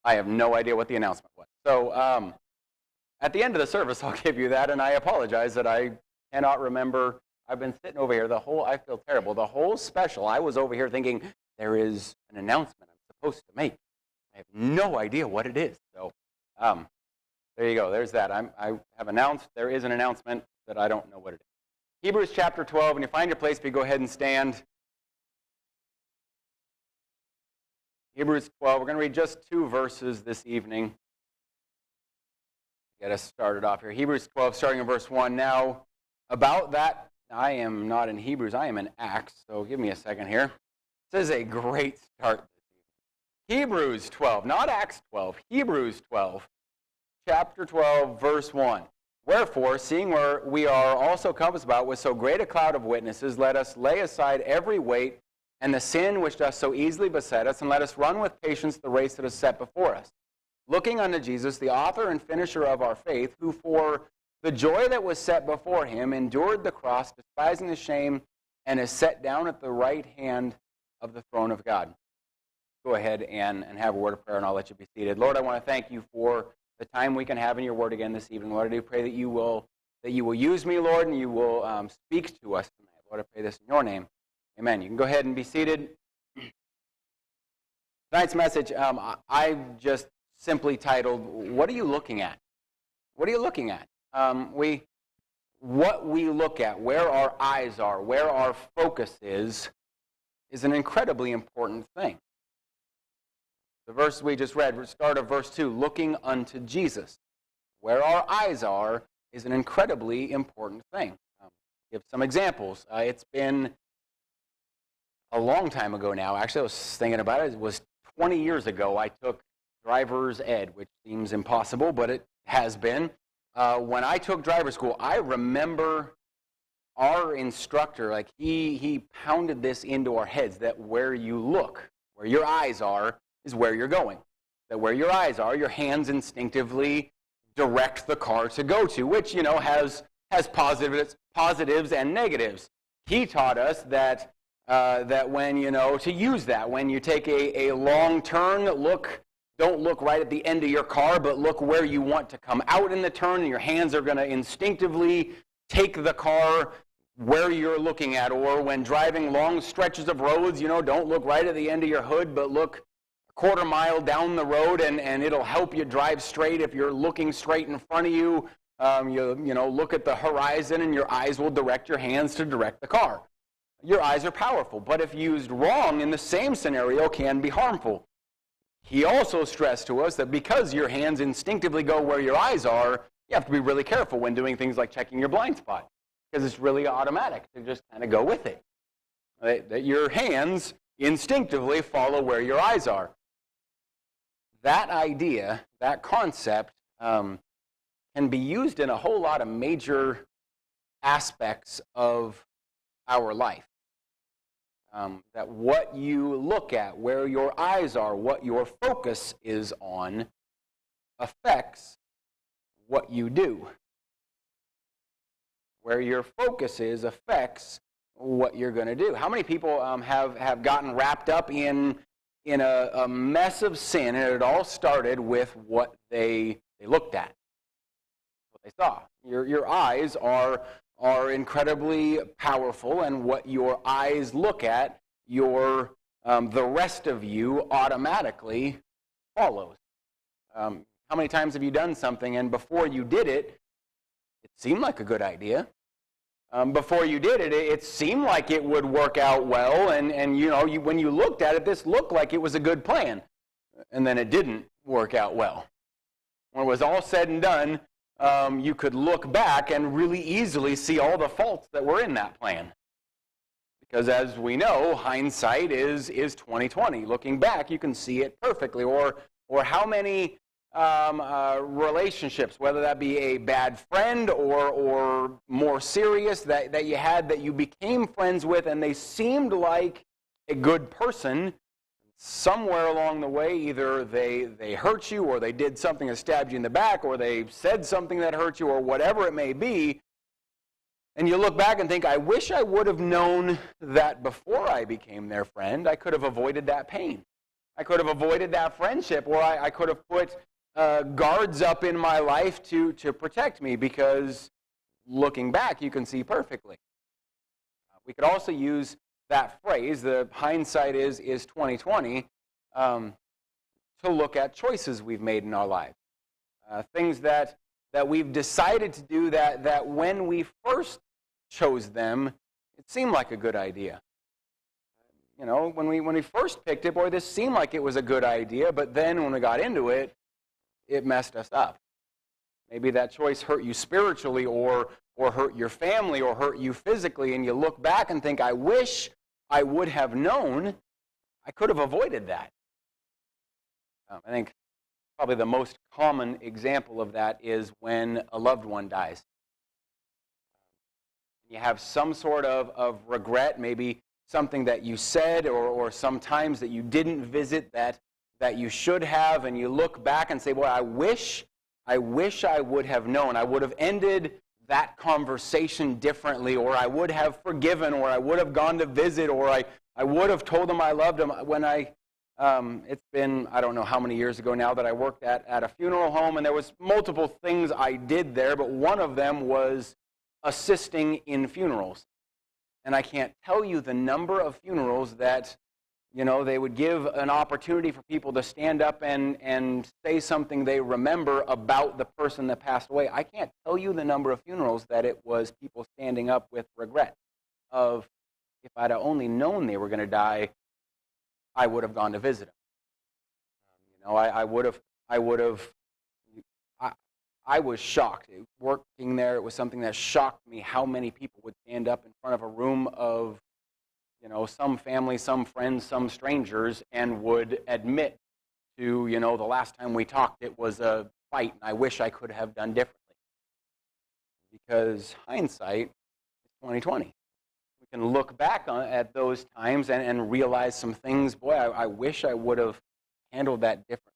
I have no idea what the announcement was. So at the end of the service, I'll give you that, and I apologize that I cannot remember. I've been sitting over here I feel terrible. The whole special, I was over here thinking, there is an announcement I'm supposed to make. I have no idea what it is. So there you go. There's that. I have announced there is an announcement that I don't know what it is. Hebrews chapter 12. When you find your place, please go ahead and stand. Hebrews 12. We're going to read just 2 verses this evening. Get us started off here. Hebrews 12, starting in verse 1. Now, about that, I am not in Hebrews. I am in Acts. So give me a second here. This is a great start. Hebrews 12, not Acts 12. Hebrews 12, chapter 12, verse 1. Wherefore, seeing where we are also compassed about with so great a cloud of witnesses, let us lay aside every weight and the sin which doth so easily beset us, and let us run with patience the race that is set before us. Looking unto Jesus, the author and finisher of our faith, who for the joy that was set before him endured the cross, despising the shame, and is set down at the right hand of the throne of God. Go ahead and have a word of prayer, and I'll let you be seated. Lord, I want to thank you for the time we can have in your word again this evening. Lord, I do pray that you will use me, Lord, and you will speak to us tonight. Lord, I pray this in your name. Amen. You can go ahead and be seated. Tonight's message, I just simply titled, What Are You Looking At? What are you looking at? What we look at, where our eyes are, where our focus is an incredibly important thing. The verse we just read, start of verse 2, looking unto Jesus. Where our eyes are is an incredibly important thing. Give some examples. It's been a long time ago now. Actually, I was thinking about it. It was 20 years ago I took driver's ed, which seems impossible, but it has been. When I took driver's school, I remember our instructor, like he pounded this into our heads that where you look, where your eyes are, is where you're going. That where your eyes are, your hands instinctively direct the car to go to, which, has positives and negatives. He taught us that when, to use that, when you take a long turn, don't look right at the end of your car, but look where you want to come out in the turn, and your hands are going to instinctively take the car where you're looking at. Or when driving long stretches of roads, don't look right at the end of your hood, but look a quarter mile down the road, and it'll help you drive straight. If you're looking straight in front of you, look at the horizon, and your eyes will direct your hands to direct the car. Your eyes are powerful, but if used wrong in the same scenario, can be harmful. He also stressed to us that because your hands instinctively go where your eyes are, you have to be really careful when doing things like checking your blind spot, because it's really automatic to just kind of go with it. That your hands instinctively follow where your eyes are. That idea, that concept, can be used in a whole lot of major aspects of our life. That what you look at, where your eyes are, what your focus is on, affects what you do. Where your focus is affects what you're going to do. How many people have gotten wrapped up in a mess of sin, and it all started with what they looked at, what they saw? Your eyes are incredibly powerful, and what your eyes look at, the rest of you automatically follows. How many times have you done something, and before you did it, it seemed like a good idea? Before you did it, it seemed like it would work out well, and when you looked at it, this looked like it was a good plan, and then it didn't work out well. When it was all said and done, you could look back and really easily see all the faults that were in that plan. Because as we know, hindsight is 20/20. Looking back, you can see it perfectly. Or how many relationships, whether that be a bad friend or more serious, that you had, that you became friends with, and they seemed like a good person. Somewhere along the way, either they hurt you, or they did something that stabbed you in the back, or they said something that hurt you, or whatever it may be. And you look back and think, I wish I would have known that before I became their friend. I could have avoided that pain. I could have avoided that friendship, or I could have put guards up in my life to protect me, because looking back, you can see perfectly. We could also use that phrase, the hindsight is 2020, to look at choices we've made in our life. Things that we've decided to do that when we first chose them, it seemed like a good idea. You know, when we first picked it, boy, this seemed like it was a good idea, but then when we got into it, it messed us up. Maybe that choice hurt you spiritually, or hurt your family, or hurt you physically, and you look back and think, I wish I would have known. I could have avoided that. I think probably the most common example of that is when a loved one dies. You have some sort of regret, maybe something that you said, or sometimes that you didn't visit that you should have, and you look back and say, boy, I wish I would have known. I would have ended that conversation differently, or I would have forgiven, or I would have gone to visit, or I would have told them I loved them. When it's been, I don't know how many years ago now, that I worked at a funeral home, and there was multiple things I did there, but one of them was assisting in funerals. And I can't tell you the number of funerals that, you know, they would give an opportunity for people to stand up and say something they remember about the person that passed away. I can't tell you the number of funerals that it was people standing up with regret of, if I'd have only known they were going to die, I would have gone to visit them. You know, I was shocked. Working there, it was something that shocked me, how many people would stand up in front of a room of, you know, some family, some friends, some strangers, and would admit to, you know, the last time we talked, it was a fight, and I wish I could have done differently. Because hindsight is 2020. We can look back at those times and realize some things. Boy, I wish I would have handled that differently.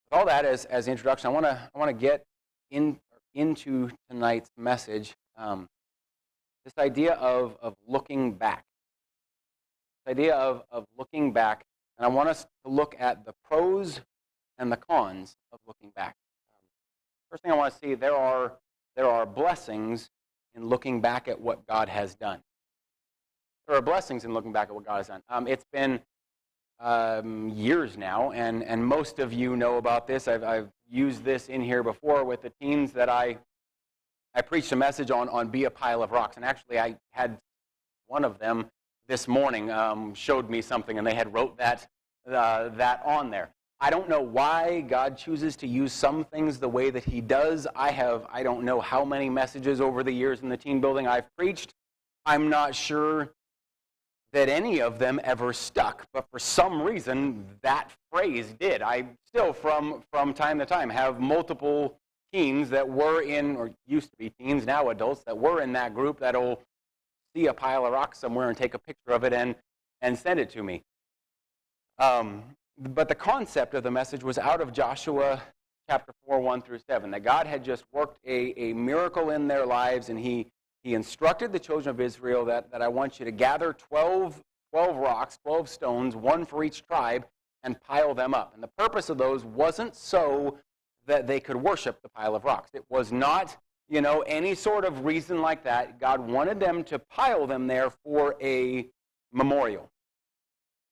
With all that as introduction, I want to get into tonight's message. This idea of looking back. This idea of looking back, and I want us to look at the pros and the cons of looking back. First thing I want to see, there are blessings in looking back at what God has done. There are blessings in looking back at what God has done. It's been years now, and most of you know about this. I've used this in here before with the teens that I preached a message on Be a Pile of Rocks, and actually I had one of them this morning showed me something, and they had wrote that on there. I don't know why God chooses to use some things the way that He does. I don't know how many messages over the years in the teen building I've preached. I'm not sure that any of them ever stuck, but for some reason that phrase did. I still, from time to time, have multiple teens that were in, or used to be teens, now adults, that were in that group that'll see a pile of rocks somewhere and take a picture of it and send it to me. But the concept of the message was out of Joshua chapter 4, 1 through 7, that God had just worked a miracle in their lives, and He instructed the children of Israel that I want you to gather 12 rocks, 12 stones, one for each tribe, and pile them up. And the purpose of those wasn't so that they could worship the pile of rocks. It was not, you know, any sort of reason like that. God wanted them to pile them there for a memorial,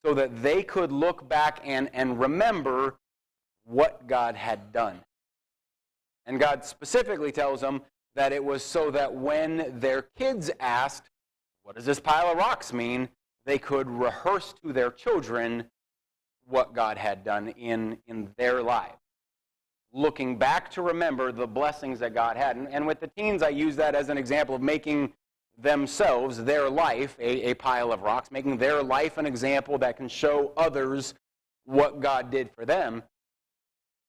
so that they could look back and remember what God had done. And God specifically tells them that it was so that when their kids asked, what does this pile of rocks mean, they could rehearse to their children what God had done in their lives. Looking back to remember the blessings that God had. And with the teens, I use that as an example of making themselves, their life, a pile of rocks, making their life an example that can show others what God did for them.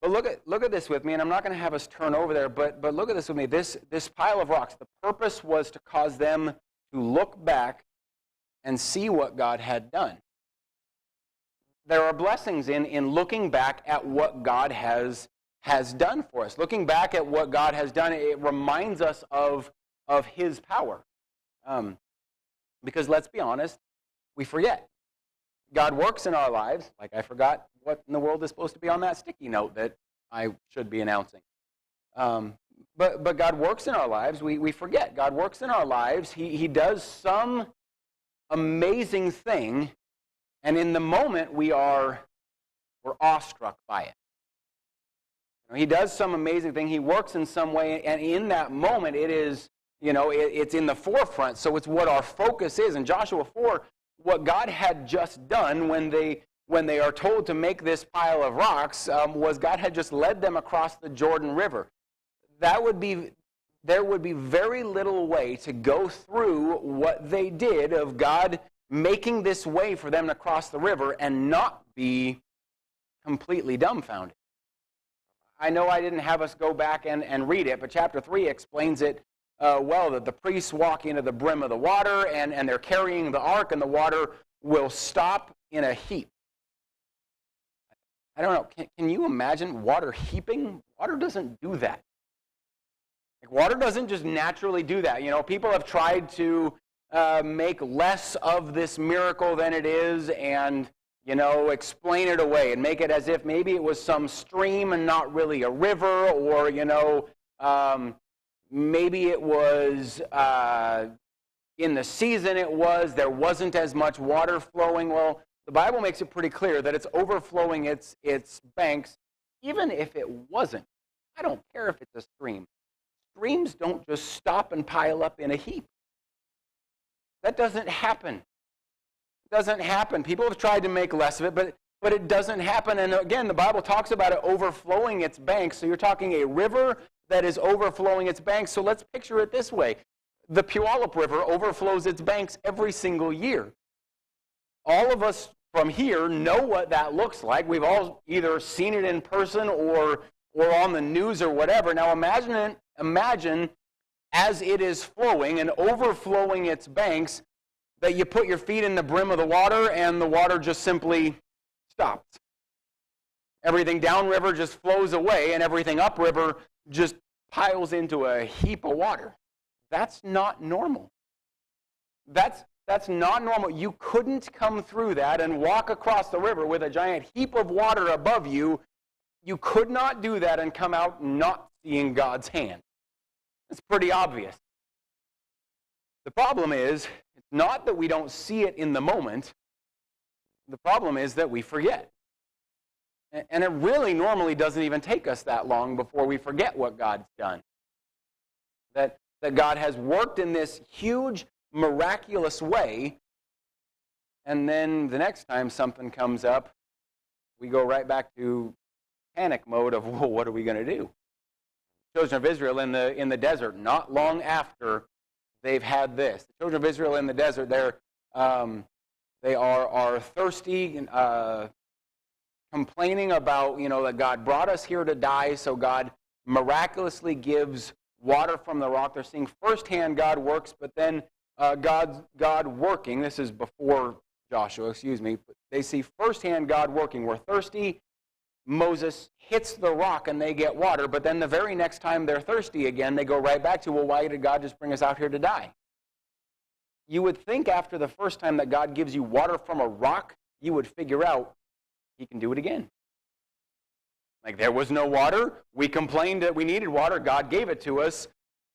But look at this with me, and I'm not going to have us turn over there, but look at this with me. This pile of rocks, the purpose was to cause them to look back and see what God had done. There are blessings in looking back at what God has done for us. Looking back at what God has done, it reminds us of His power. Because let's be honest, we forget. God works in our lives. Like I forgot what in the world is supposed to be on that sticky note that I should be announcing. But God works in our lives. We forget. God works in our lives. He does some amazing thing, and in the moment we're awestruck by it. He does some amazing thing. He works in some way, and in that moment it is, it's in the forefront. So it's what our focus is. In Joshua 4, what God had just done when they are told to make this pile of rocks was God had just led them across the Jordan River. There would be very little way to go through what they did of God making this way for them to cross the river and not be completely dumbfounded. I know I didn't have us go back and read it, but chapter 3 explains it well, that the priests walk into the brim of the water and they're carrying the ark, and the water will stop in a heap. I don't know, can you imagine water heaping? Water doesn't do that. Water doesn't just naturally do that. People have tried to make less of this miracle than it is and, explain it away and make it as if maybe it was some stream and not really a river, or, maybe it was in the season there wasn't as much water flowing. Well, the Bible makes it pretty clear that it's overflowing its banks, even if it wasn't. I don't care if it's a stream. Streams don't just stop and pile up in a heap. That doesn't happen. It doesn't happen. People have tried to make less of it, but it doesn't happen. And again, the Bible talks about it overflowing its banks. So you're talking a river that is overflowing its banks. So let's picture it this way. The Puyallup River overflows its banks every single year. All of us from here know what that looks like. We've all either seen it in person or on the news or whatever. Now imagine as it is flowing and overflowing its banks, that you put your feet in the brim of the water and the water just simply stops. Everything downriver just flows away and everything upriver just piles into a heap of water. That's not normal. That's not normal. You couldn't come through that and walk across the river with a giant heap of water above you. You could not do that and come out not seeing God's hand. It's pretty obvious. The problem is, it's not that we don't see it in the moment. The problem is that we forget. And it really normally doesn't even take us that long before we forget what God's done. That God has worked in this huge, miraculous way, and then the next time something comes up, we go right back to panic mode of, well, what are we going to do? Children of Israel in the desert, not long after they've had this. The children of Israel in the desert, they are thirsty, complaining about, that God brought us here to die, so God miraculously gives water from the rock. They're seeing firsthand God works, but then God working. This is before Joshua, They see firsthand God working. We're thirsty. Moses hits the rock and they get water, but then the very next time they're thirsty again, they go right back to, well, why did God just bring us out here to die? You would think after the first time that God gives you water from a rock, you would figure out he can do it again. Like, there was no water. We complained that we needed water. God gave it to us.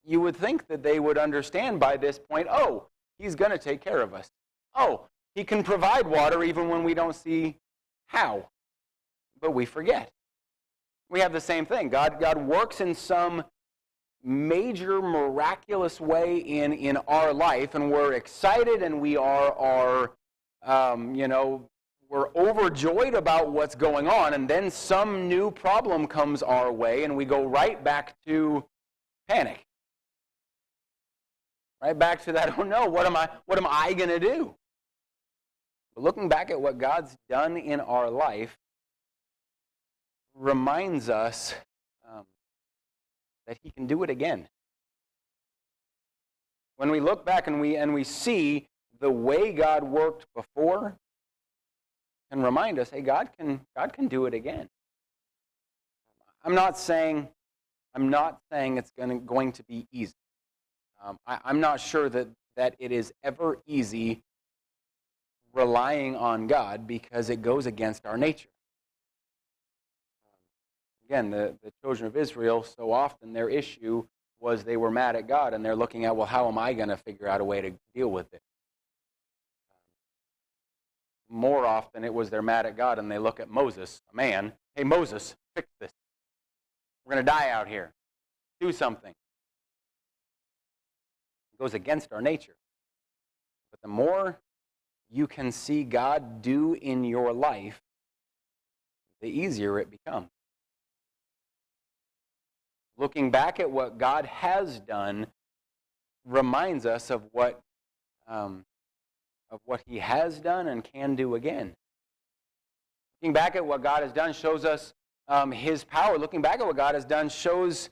You would think that they would understand by this point, oh, he's going to take care of us. Oh, he can provide water even when we don't see how. But we forget. We have the same thing. God works in some major miraculous way in our life, and we're excited, and we are we're overjoyed about what's going on, and then some new problem comes our way, and we go right back to panic. Right back to that, oh no, what am I going to do? But looking back at what God's done in our life reminds us that he can do it again. When we look back and we see the way God worked before, and remind us, hey, God can do it again. I'm not saying it's going to be easy. I'm not sure that it is ever easy relying on God because it goes against our nature. Again, the children of Israel, so often their issue was they were mad at God, and they're looking at, well, how am I going to figure out a way to deal with it? More often it was they're mad at God, and they look at Moses, a man, hey, Moses, fix this. We're going to die out here. Do something. It goes against our nature. But the more you can see God do in your life, the easier it becomes. Looking back at what God has done reminds us of what He has done and can do again. Looking back at what God has done shows us His power. Looking back at what God has done shows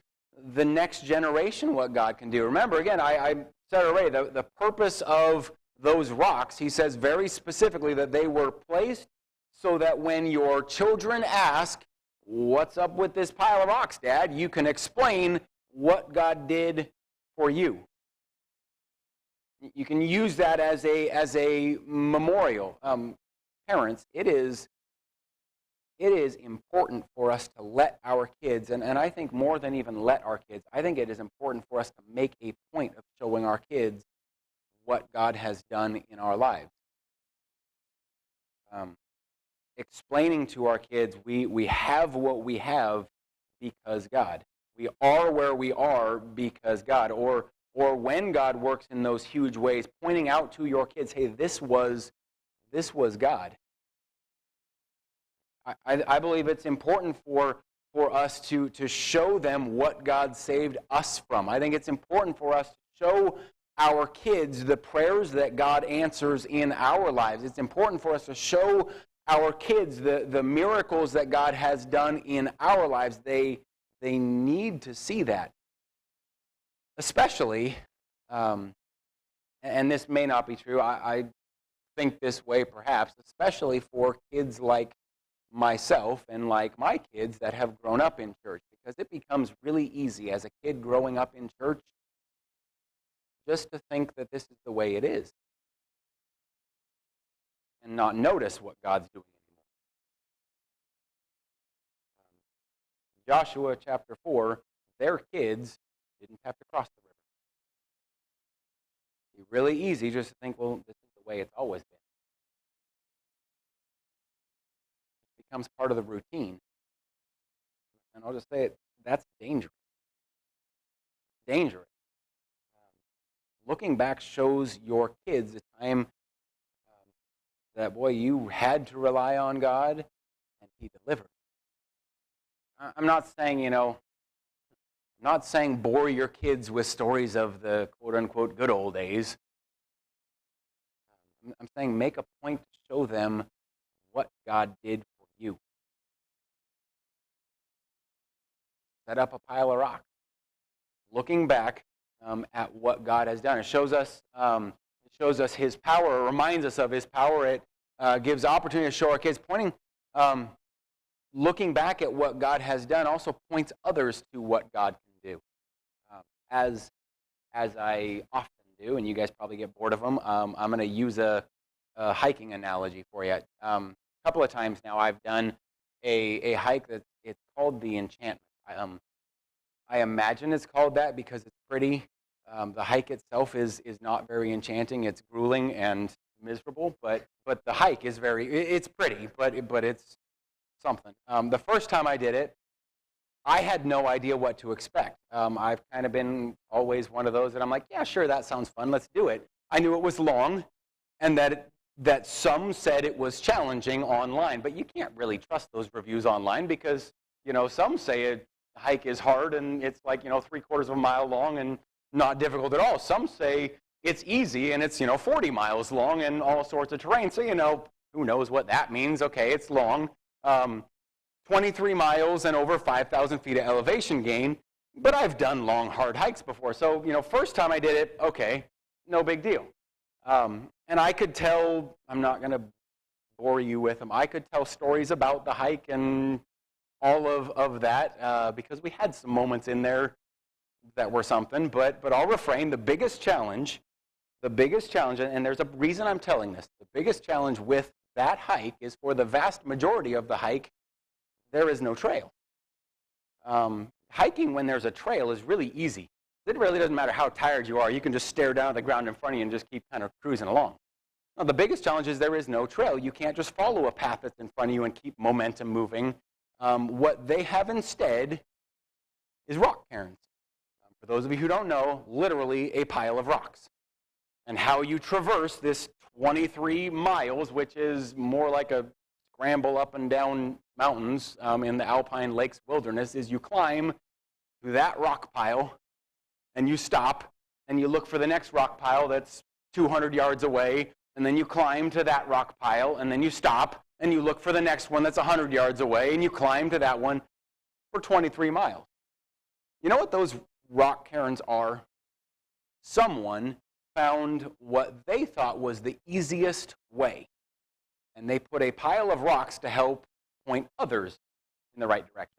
the next generation what God can do. Remember, again, I said already, the purpose of those rocks, He says very specifically that they were placed so that when your children ask, what's up with this pile of rocks, Dad? You can explain what God did for you. You can use that as a memorial. Parents, it is important for us to let our kids, and I think more than even let our kids, I think it is important for us to make a point of showing our kids what God has done in our lives. Explaining to our kids, we have what we have because God. We are where we are because God. Or when God works in those huge ways, pointing out to your kids, hey, this was God. I believe it's important for us to show them what God saved us from. I think it's important for us to show our kids the prayers that God answers in our lives. It's important for us to show our kids the miracles that God has done in our lives. They need to see that. Especially, and this may not be true, I think this way perhaps, especially for kids like myself and like my kids that have grown up in church, because it becomes really easy as a kid growing up in church just to think that this is the way it is and not notice what God's doing anymore. Joshua chapter 4, their kids didn't have to cross the river. It'd be really easy just to think, well, this is the way it's always been. It becomes part of the routine. And I'll just say it, that's dangerous. Dangerous. Looking back shows your kids the time that, boy, you had to rely on God, and He delivered. I'm not saying, I'm not saying bore your kids with stories of the quote-unquote good old days. I'm saying make a point to show them what God did for you. Set up a pile of rocks. Looking back at what God has done. It shows us His power. It reminds us of His power. It gives opportunity to show our kids. Looking back at what God has done also points others to what God can do. As I often do, and you guys probably get bored of them, I'm going to use a hiking analogy for you. A couple of times now I've done a hike it's called the Enchantment. I imagine it's called that because it's pretty. The hike itself is not very enchanting. It's grueling and miserable, but the hike is it's pretty, but it's something. The first time I did it, I had no idea what to expect. I've kind of been always one of those that I'm like, yeah, sure, that sounds fun, let's do it. I knew it was long, and that some said it was challenging online, but you can't really trust those reviews online because, some say a hike is hard and it's like, 3/4 of a mile long and not difficult at all. Some say it's easy and it's, 40 miles long and all sorts of terrain. So, who knows what that means? Okay, it's long. 23 miles and over 5,000 feet of elevation gain. But I've done long, hard hikes before. So, first time I did it, okay, no big deal. And I could tell, I'm not going to bore you with them, I could tell stories about the hike and all of that because we had some moments in there that were something. But I'll refrain. The biggest challenge The biggest challenge, and there's a reason I'm telling this, the biggest challenge with that hike is for the vast majority of the hike, there is no trail. Hiking when there's a trail is really easy. It really doesn't matter how tired you are. You can just stare down at the ground in front of you and just keep kind of cruising along. Now, the biggest challenge is there is no trail. You can't just follow a path that's in front of you and keep momentum moving. What they have instead is rock cairns. For those of you who don't know, literally a pile of rocks. And how you traverse this 23 miles, which is more like a scramble up and down mountains in the Alpine Lakes wilderness, is you climb to that rock pile, and you stop, and you look for the next rock pile that's 200 yards away, and then you climb to that rock pile, and then you stop, and you look for the next one that's 100 yards away, and you climb to that one for 23 miles. You know what those rock cairns are? Someone found what they thought was the easiest way, and they put a pile of rocks to help point others in the right direction.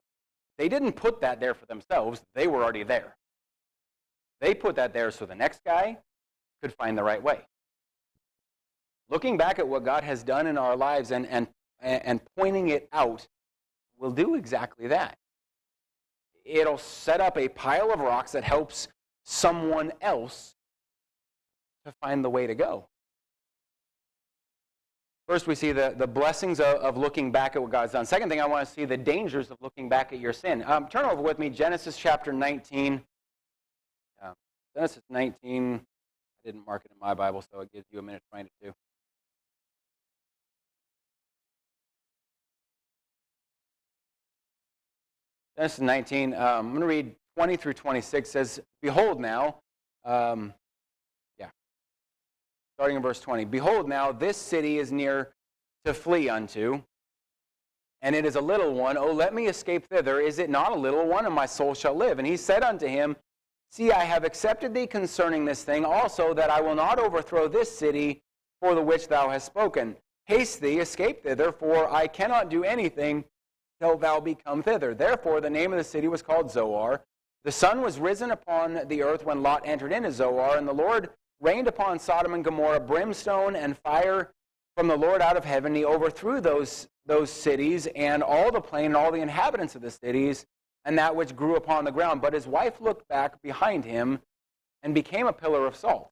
They didn't put that there for themselves. They were already there. They put that there so the next guy could find the right way. Looking back at what God has done in our lives and pointing it out will do exactly that. It'll set up a pile of rocks that helps someone else to find the way to go. First, we see the blessings of looking back at what God's done. Second thing, I want to see the dangers of looking back at your sin. Turn over with me, Genesis chapter 19. Genesis 19, I didn't mark it in my Bible, so it gives you a minute to find it too. Genesis 19, I'm going to read 20 through 26. It says, behold now, starting in verse 20, behold now, this city is near to flee unto, and it is a little one. Oh, let me escape thither. Is it not a little one, and my soul shall live? And he said unto him, see, I have accepted thee concerning this thing also, that I will not overthrow this city for the which thou hast spoken. Haste thee, escape thither, for I cannot do anything till thou be come thither. Therefore the name of the city was called Zoar. The sun was risen upon the earth when Lot entered into Zoar, and the Lord rained upon Sodom and Gomorrah brimstone and fire from the Lord out of heaven. He overthrew those cities and all the plain and all the inhabitants of the cities, and that which grew upon the ground. But his wife looked back behind him and became a pillar of salt.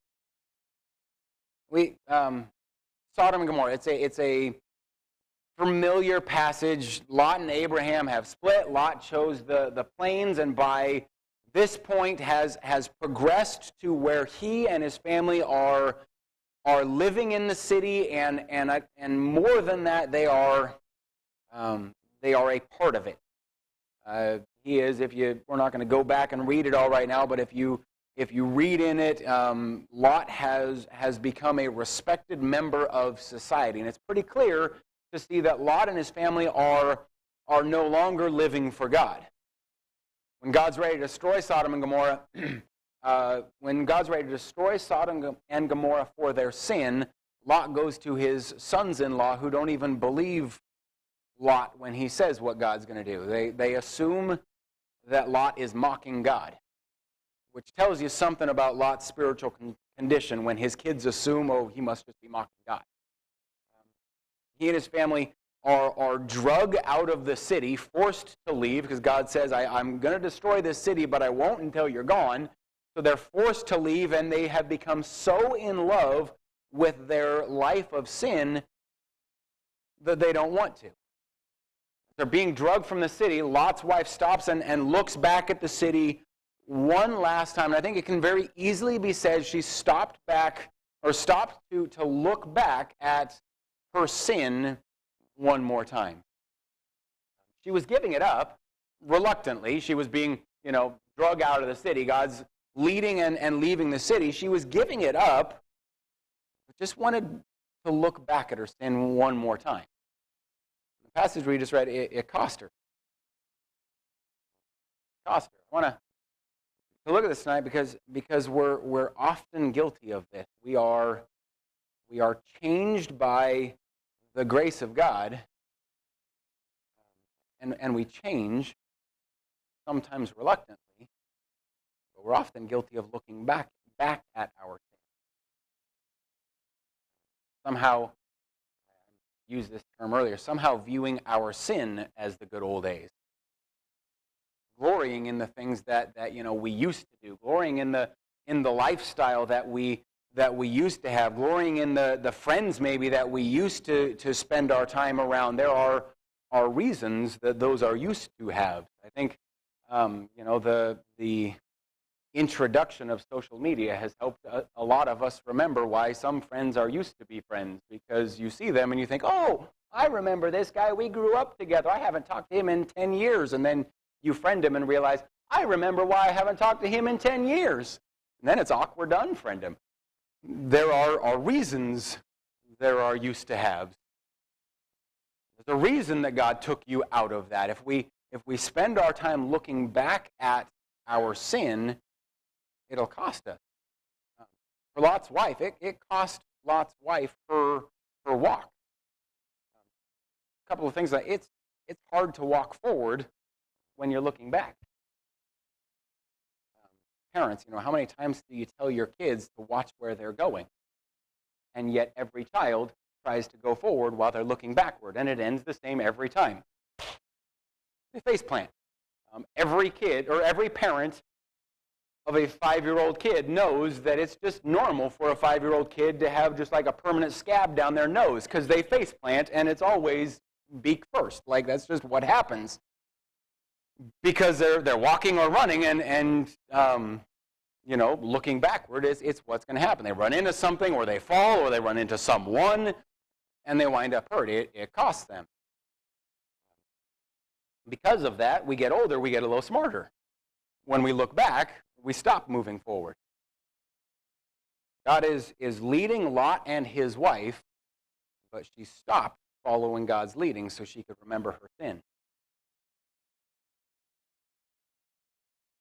Sodom and Gomorrah, it's a familiar passage. Lot and Abraham have split. Lot chose the plains, and by this point has progressed to where he and his family are living in the city, and more than that, they are a part of it. He is, we're not going to go back and read it all right now, but if you read in it, Lot has become a respected member of society, and it's pretty clear to see that Lot and his family are no longer living for God. When God's ready to destroy Sodom and Gomorrah, and Gomorrah for their sin, Lot goes to his sons-in-law who don't even believe Lot when he says what God's going to do. They assume that Lot is mocking God, which tells you something about Lot's spiritual condition when his kids assume, oh, he must just be mocking God. He and his family are drug out of the city, forced to leave, because God says, I'm going to destroy this city, but I won't until you're gone. So they're forced to leave, and they have become so in love with their life of sin that they don't want to. They're being drugged from the city. Lot's wife stops and looks back at the city one last time. And I think it can very easily be said she stopped to look back at her sin one more time. She was giving it up reluctantly. She was being, drug out of the city. God's leading and leaving the city. She was giving it up, but just wanted to look back at her sin one more time. The passage we just read, it cost her. I want to look at this tonight because we're often guilty of this. We are changed by the grace of God, and we change, sometimes reluctantly, but we're often guilty of looking back at our sin. somehow, I used this term earlier, somehow viewing our sin as the good old days. Glorying in the things that we used to do, glorying in the lifestyle that we used to have, glorying in the friends maybe that we used to spend our time around. There are reasons that those are used to have. I think the introduction of social media has helped a lot of us remember why some friends are used to be friends, because you see them and you think, oh, I remember this guy, we grew up together, I haven't talked to him in 10 years, and then you friend him and realize, I remember why I haven't talked to him in 10 years. And then it's awkward to unfriend him. There are reasons there are used to haves. There's a reason that God took you out of that. If we spend our time looking back at our sin, it'll cost us. For Lot's wife, it cost Lot's wife her walk. A couple of things that it's hard to walk forward when you're looking back. Parents, how many times do you tell your kids to watch where they're going? And yet every child tries to go forward while they're looking backward, and it ends the same every time. They faceplant. Every kid, or every parent of a 5-year-old kid knows that it's just normal for a 5-year-old kid to have just like a permanent scab down their nose, because they faceplant, and it's always beak first. Like, that's just what happens. Because they're walking or running, and looking backward it's what's going to happen. They run into something, or they fall, or they run into someone, and they wind up hurt. It costs them. Because of that, we get older, we get a little smarter. When we look back, we stop moving forward. God is leading Lot and his wife, but she stopped following God's leading so she could remember her sin.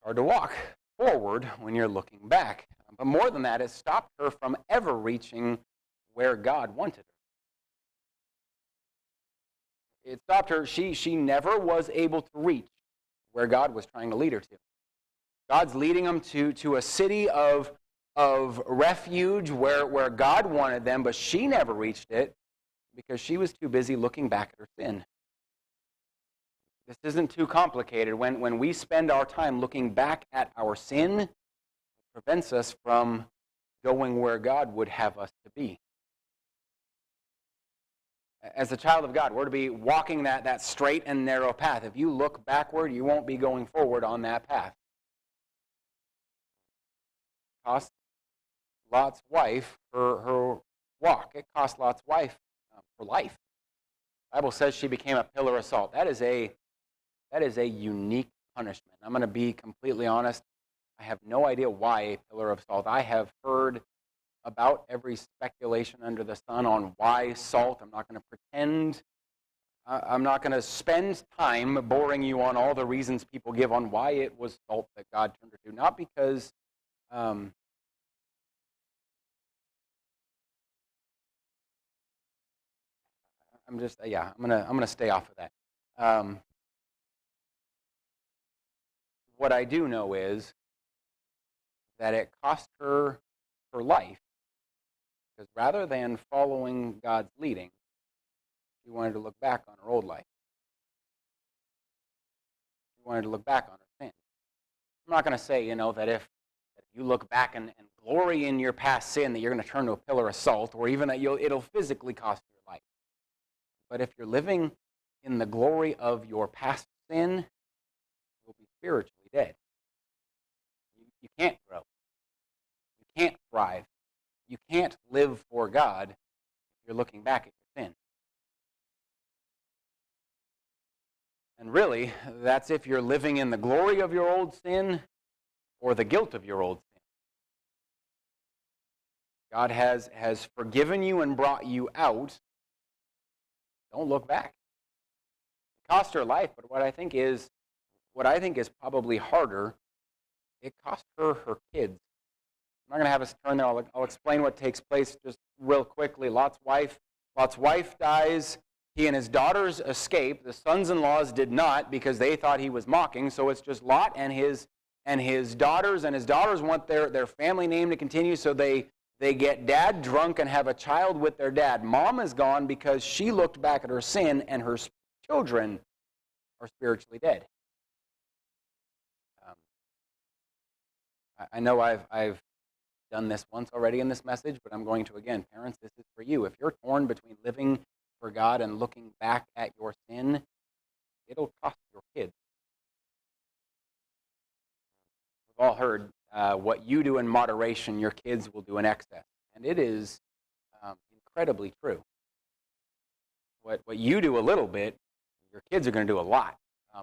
Hard to walk forward when you're looking back. But more than that, it stopped her from ever reaching where God wanted her. It stopped her. She never was able to reach where God was trying to lead her to. God's leading them to a city of refuge where God wanted them, but she never reached it because she was too busy looking back at her sin. This isn't too complicated. When we spend our time looking back at our sin, it prevents us from going where God would have us to be. As a child of God, we're to be walking that straight and narrow path. If you look backward, you won't be going forward on that path. It cost Lot's wife her walk. It cost Lot's wife her life. The Bible says she became a pillar of salt. That is a unique punishment. I'm going to be completely honest. I have no idea why a pillar of salt. I have heard about every speculation under the sun on why salt. I'm not going to pretend. I'm not going to spend time boring you on all the reasons people give on why it was salt that God turned her to. Not because I'm gonna stay off of that. What I do know is that it cost her her life, because rather than following God's leading, she wanted to look back on her old life. She wanted to look back on her sin. I'm not going to say, that if you look back and glory in your past sin, that you're going to turn to a pillar of salt, or even that it'll physically cost you your life. But if you're living in the glory of your past sin, you'll be spiritually dead. You can't grow. You can't thrive. You can't live for God if you're looking back at your sin. And really, that's if you're living in the glory of your old sin or the guilt of your old sin. God has forgiven you and brought you out. Don't look back. It cost her life, but what I think is probably harder, it cost her her kids. I'm not going to have us turn there. I'll explain what takes place just real quickly. Lot's wife dies. He and his daughters escape. The sons-in-laws did not, because they thought he was mocking. So it's just Lot and his daughters, and his daughters want their family name to continue, so they They get dad drunk and have a child with their dad. Mom is gone because she looked back at her sin, and her children are spiritually dead. I know I've done this once already in this message, but I'm going to again. Parents, this is for you. If you're torn between living for God and looking back at your sin, it'll cost your kids. We've all heard what you do in moderation, your kids will do in excess. And it is incredibly true. What you do a little bit, your kids are going to do a lot.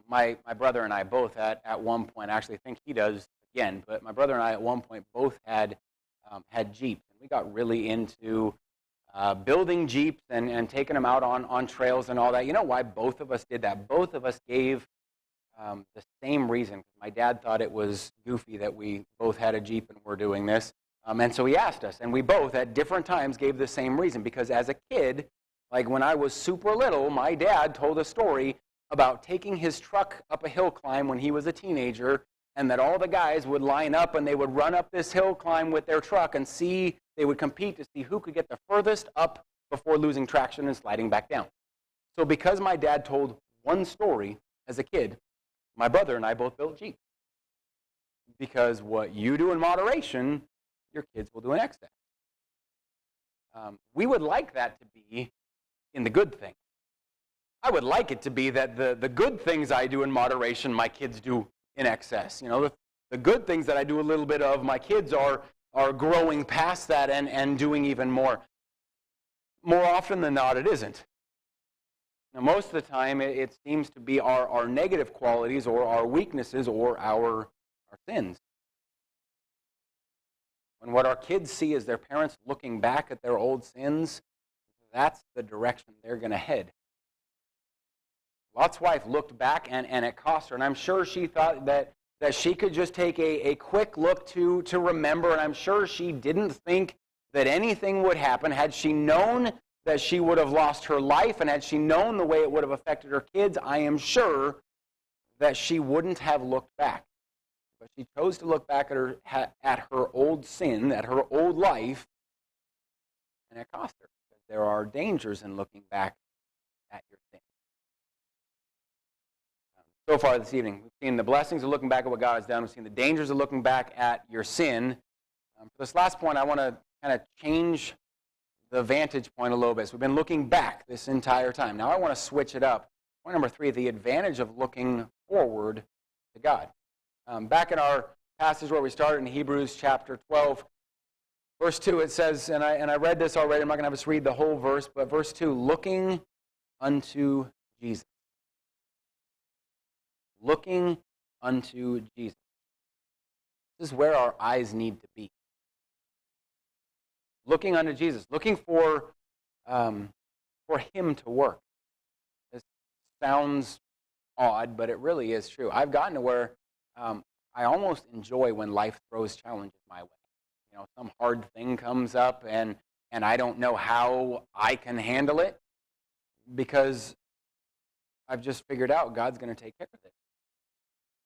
My brother and I both at one point, I actually think he does again, but my brother and I at one point both had Jeeps. And we got really into building Jeeps and taking them out on trails and all that. You know why both of us did that? Both of us gave the same reason. My dad thought it was goofy that we both had a Jeep and were doing this. And so he asked us, and we both at different times gave the same reason. Because as a kid, like when I was super little, my dad told a story about taking his truck up a hill climb when he was a teenager, and that all the guys would line up and they would run up this hill climb with their truck and they would compete to see who could get the furthest up before losing traction and sliding back down. So because my dad told one story as a kid, my brother and I both built Jeeps. Because what you do in moderation, your kids will do in excess. We would like that to be in the good thing. I would like it to be that the good things I do in moderation, my kids do in excess. You know, the good things that I do a little bit of, my kids are growing past that and doing even more. More often than not, it isn't. Now, most of the time, it seems to be our negative qualities or our weaknesses or our sins. When what our kids see is their parents looking back at their old sins, that's the direction they're going to head. Lot's wife looked back, and it cost her. And I'm sure she thought that she could just take a quick look to remember, and I'm sure she didn't think that anything would happen. Had she known that she would have lost her life, and had she known the way it would have affected her kids, I am sure that she wouldn't have looked back. But she chose to look back at her old sin, at her old life, and it cost her. There are dangers in looking back at your sin. So far this evening, we've seen the blessings of looking back at what God has done. We've seen the dangers of looking back at your sin. For this last point, I want to kind of change the vantage point a little bit. So we've been looking back this entire time. Now I want to switch it up. Point number 3, the advantage of looking forward to God. Back in our passage where we started in Hebrews chapter 12, verse 2, it says, and I read this already, I'm not going to have us read the whole verse, but verse 2, looking unto Jesus. Looking unto Jesus. This is where our eyes need to be. Looking unto Jesus. Looking for Him to work. This sounds odd, but it really is true. I've gotten to where I almost enjoy when life throws challenges my way. You know, some hard thing comes up, and I don't know how I can handle it because I've just figured out God's going to take care of it.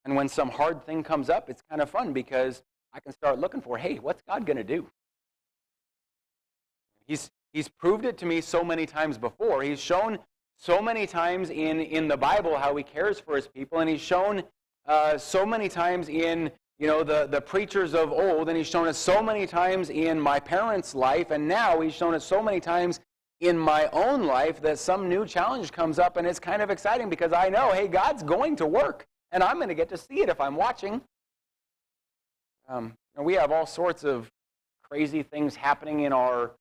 And when some hard thing comes up, it's kind of fun because I can start looking for, hey, what's God going to do? He's proved it to me so many times before. He's shown so many times in the Bible how He cares for His people, and He's shown so many times in the preachers of old, and He's shown it so many times in my parents' life, and now He's shown it so many times in my own life that some new challenge comes up, and it's kind of exciting because I know, hey, God's going to work. And I'm going to get to see it if I'm watching. We have all sorts of crazy things happening in our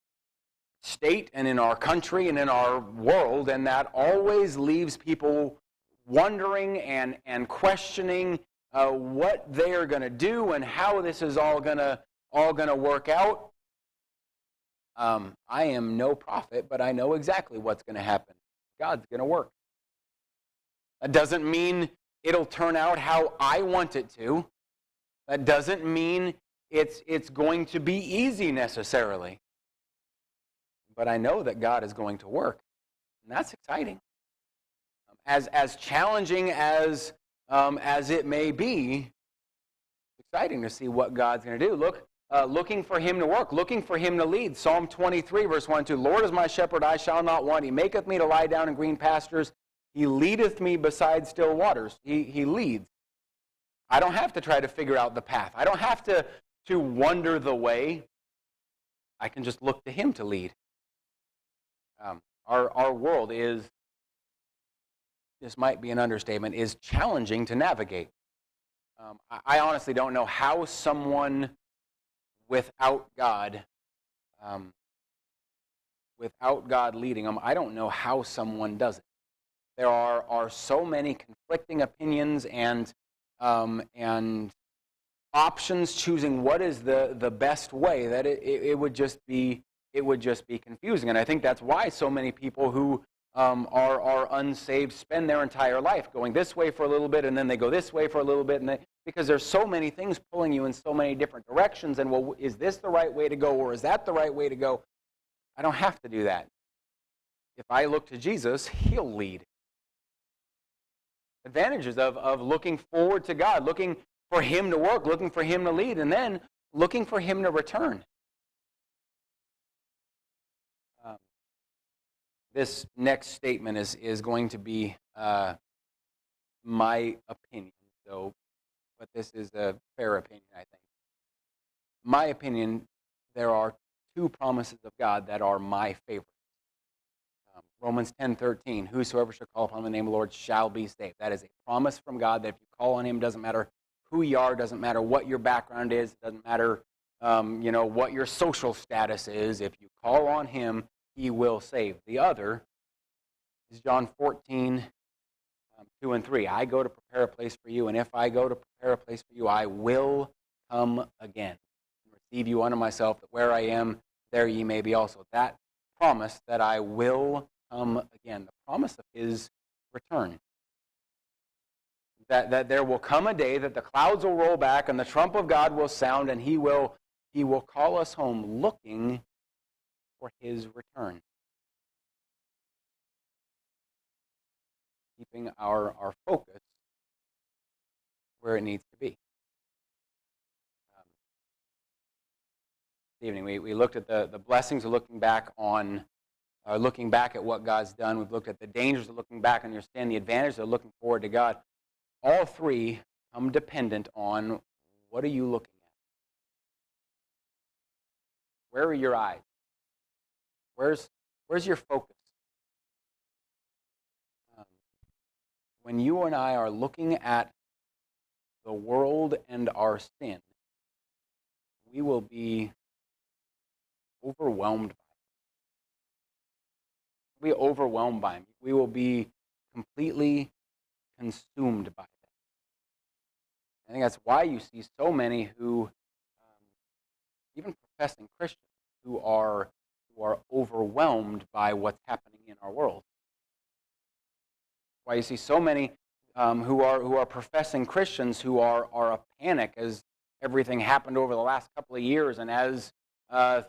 state and in our country and in our world, and that always leaves people wondering and questioning what they are going to do and how this is all going to work out. I am no prophet, but I know exactly what's going to happen. God's going to work. That doesn't mean it'll turn out how I want it to. That doesn't mean it's going to be easy necessarily. But I know that God is going to work. And that's exciting. As challenging as it may be, it's exciting to see what God's going to do. Look looking for him to work, looking for him to lead. Psalm 23, verse 1 and 2, Lord is my shepherd, I shall not want. He maketh me to lie down in green pastures. He leadeth me beside still waters. He leads. I don't have to try to figure out the path. I don't have to wonder the way. I can just look to him to lead. Our world is, this might be an understatement, is challenging to navigate. I honestly don't know how someone without God leading them, I don't know how someone does it. There are so many conflicting opinions and options choosing what is the best way that it would just be confusing. And I think that's why so many people who are unsaved spend their entire life going this way for a little bit, and then they go this way for a little bit, and because there's so many things pulling you in so many different directions, and well, is this the right way to go, or is that the right way to go? I don't have to do that. If I look to Jesus, he'll lead. Advantages of looking forward to God, looking for him to work, looking for him to lead, and then looking for him to return. This next statement is going to be my opinion, but this is a fair opinion, I think. My opinion, there are two promises of God that are my favorites. Romans 10:13, whosoever shall call upon the name of the Lord shall be saved. That is a promise from God that if you call on him, doesn't matter who you are, doesn't matter what your background is, doesn't matter what your social status is. If you call on him, he will save. The other is John 14, 2 and 3. I go to prepare a place for you, and if I go to prepare a place for you, I will come again and receive you unto myself, that where I am, there ye may be also. That promise that I will come again, the promise of his return. That there will come a day that the clouds will roll back and the trump of God will sound, and he will call us home looking for his return. Keeping our focus where it needs to be. This evening we looked at the blessings of looking back at what God's done. We've looked at the dangers of looking back and understand the advantages of looking forward to God. All three come dependent on what are you looking at? Where are your eyes? Where's your focus? When you and I are looking at the world and our sin, we will be overwhelmed by it. We'll be overwhelmed by it. We will be completely consumed by it. I think that's why you see so many who, even professing Christians, who are overwhelmed by what's happening in our world. Why you see so many who are professing Christians who are a panic as everything happened over the last couple of years, and as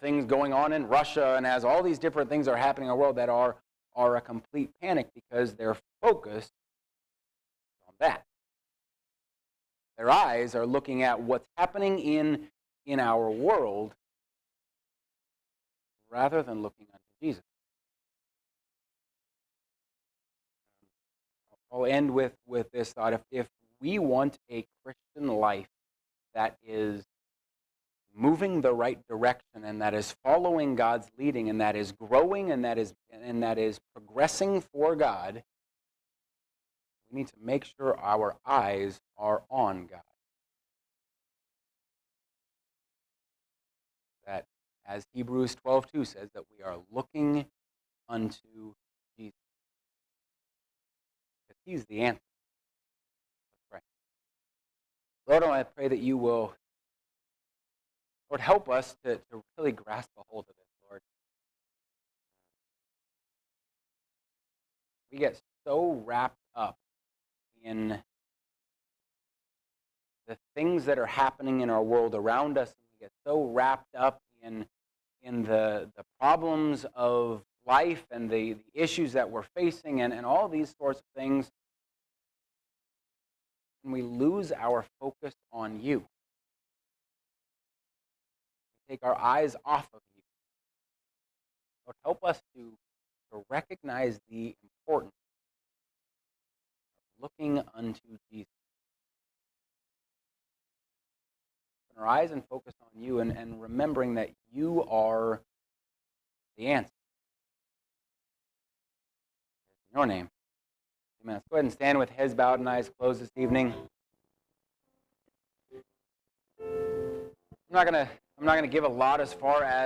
things going on in Russia, and as all these different things are happening in our world that are a complete panic, because they're focused on that. Their eyes are looking at what's happening in our world rather than looking unto Jesus. I'll end with this thought. If we want a Christian life that is moving the right direction, and that is following God's leading, and that is growing, and that is progressing for God, we need to make sure our eyes are on God. That, as Hebrews 12:2 says, that we are looking unto Jesus. Because he's the answer. Let's pray. Lord, I pray that you will, Lord, help us to really grasp a hold of this, Lord. We get so wrapped up in the things that are happening in our world around us, and we get so wrapped up in the problems of life and the issues that we're facing, and all these sorts of things, and we lose our focus on you. take our eyes off of you. Lord, help us to recognize the importance of looking unto Jesus. Open our eyes and focus on you, and remembering that you are the answer. In your name. Amen. Let's go ahead and stand with heads bowed and eyes closed this evening. I'm not gonna give a lot as far as